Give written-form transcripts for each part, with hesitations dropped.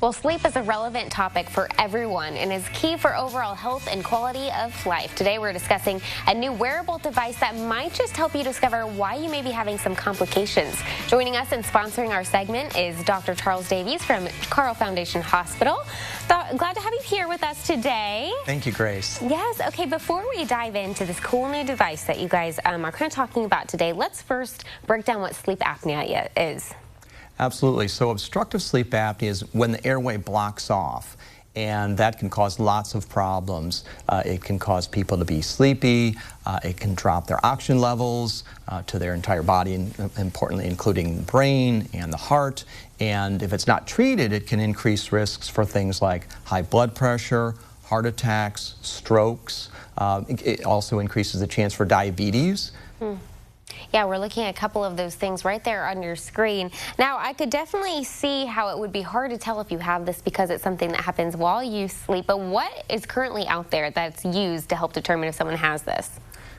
Well, sleep is a relevant topic for everyone and is key for overall health and quality of life. Today, we're discussing a new wearable device that might just help you discover why you may be having some complications. Joining us and sponsoring our segment is Dr. Charles Davies from Carle Foundation Hospital. Glad to have you here with us today. Thank you, Grace. Yes. Okay, before we dive into this cool new device that you guys are kind of talking about today, let's first break down what sleep apnea is. Absolutely. So obstructive sleep apnea is when the airway blocks off, and that can cause lots of problems. It can cause people to be sleepy. It can drop their oxygen levels to their entire body, and importantly including the brain and the heart. And if it's not treated, it can increase risks for things like high blood pressure, heart attacks, strokes. It also increases the chance for diabetes. Yeah, we're looking at a couple of those things right there on your screen. Now, I could definitely see how it would be hard to tell if you have this because it's something that happens while you sleep. But what is currently out there that's used to help determine if someone has this?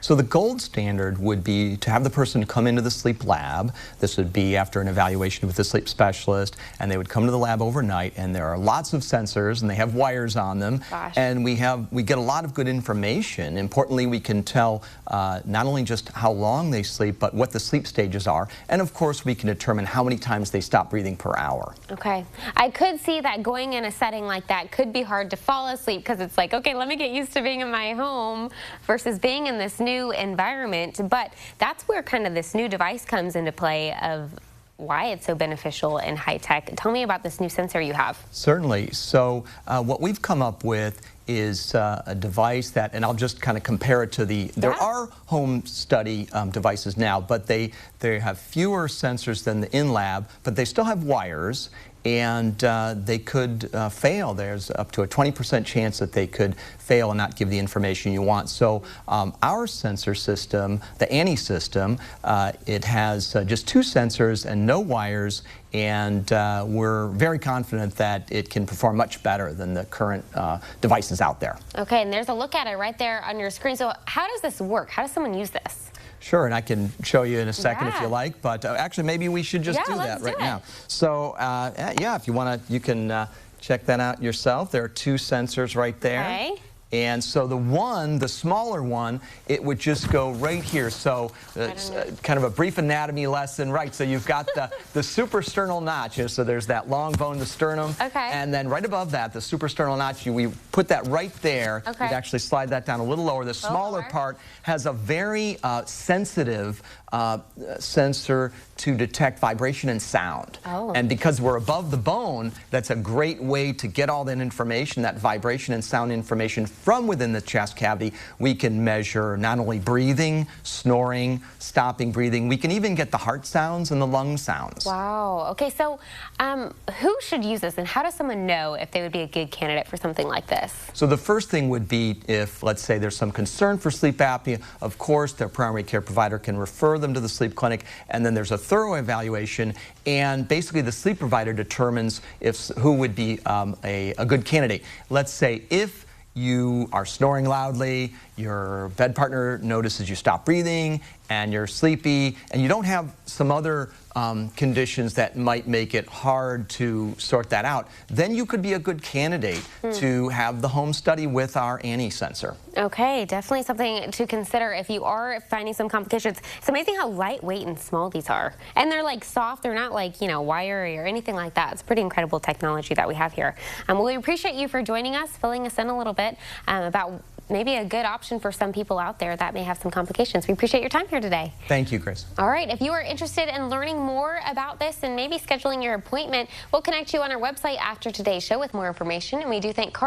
So the gold standard would be to have the person come into the sleep lab. This would be after an evaluation with a sleep specialist, and they would come to the lab overnight, and there are lots of sensors, and they have wires on them. Gosh. And we get a lot of good information. Importantly, we can tell not only just how long they sleep, but what the sleep stages are. And of course, we can determine how many times they stop breathing per hour. Okay. I could see that going in a setting like that could be hard to fall asleep because it's like, okay, let me get used to being in my home versus being in this new environment. But that's where kind of this new device comes into play of why it's so beneficial and high tech. Tell me about this new sensor you have. Certainly. So what we've come up with is a device that, and I'll just kind of compare it to there are home study devices now, but they have fewer sensors than the in-lab, but they still have wires, and they could fail. There's up to a 20% chance that they could fail and not give the information you want. So our sensor system, the ANI system, it has just 2 sensors and no wires, and we're very confident that it can perform much better than the current devices out there. Okay, and there's a look at it right there on your screen. So how does this work? How does someone use this? Sure, and I can show you in a second if you like, but actually maybe we should just do that right now. So yeah, if you want to, you can check that out yourself. There are 2 sensors right there. Okay. And so the smaller one, it would just go right here. So kind of a brief anatomy lesson, right? So you've got the suprasternal notch. So there's that long bone, the sternum. Okay. And then right above that, the suprasternal notch, we put that right there. Okay. You'd actually slide that down a little lower. The smaller part has a very sensitive sensor to detect vibration and sound. Oh. And because we're above the bone, that's a great way to get all that information, that vibration and sound information from within the chest cavity. We can measure not only breathing, snoring, stopping breathing, we can even get the heart sounds and the lung sounds. Wow. Okay, so who should use this, and how does someone know if they would be a good candidate for something like this? So the first thing would be if, let's say, there's some concern for sleep apnea, of course, their primary care provider can refer them to the sleep clinic, and then there's a thorough evaluation, and basically the sleep provider determines who would be a good candidate. Let's say if you are snoring loudly, your bed partner notices you stop breathing, and you're sleepy, and you don't have some other conditions that might make it hard to sort that out, then you could be a good candidate to have the home study with our ANI sensor. Okay, definitely something to consider if you are finding some complications. It's amazing how lightweight and small these are. And they're like soft, they're not like, you know, wiry or anything like that. It's pretty incredible technology that we have here. Well, we appreciate you for joining us, filling us in a little bit about maybe a good option for some people out there that may have some complications. We appreciate your time here today. Thank you, Grace. All right, if you are interested in learning more about this and maybe scheduling your appointment, we'll connect you on our website after today's show with more information. And we do thank Carle